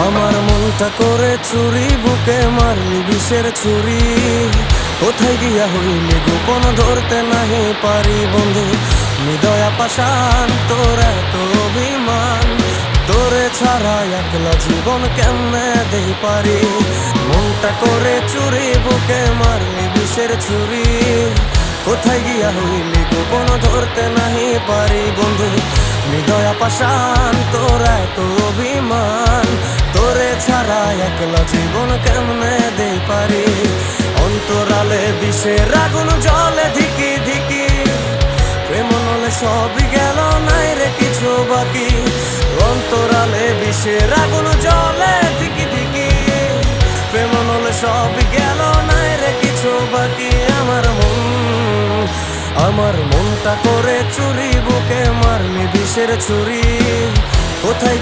আমার মনটা করে চুরি, বুকে মারলি বিষের ছুরি। কোথায় গিয়া হইলি গোপন, ধরতে নাহি পারি বন্ধু। হৃদয়া পাষাণ তোর এত অভিমান, তোরে ছাড়া একলা জীবন কেমনে দেই পারি। মনটা করে চুরি, বুকে মারলি বিষের ছুরি। কোথায় গিয়া হইলি গোপন, ধরতে নাহি পারি বন্ধু। হৃদয়া পাষাণ তোর এত অভিমান, তোরে ছাড়া একলা জীবন কেমনে দেই পারি। অন্তরালে বিষের আগুন জ্বলে ধিকি ধিকি, প্রেম নলে সবই গেল নাই রে কিছু বাকি। অন্তরালে বিষের আগুন জ্বলে ধিকি ধিকি, প্রেম নলে সবই গেল নাই রে কিছু বাকি। আমার মনটা করে চুরি, বুকে মারলি বিষের ছুরি। কোথায়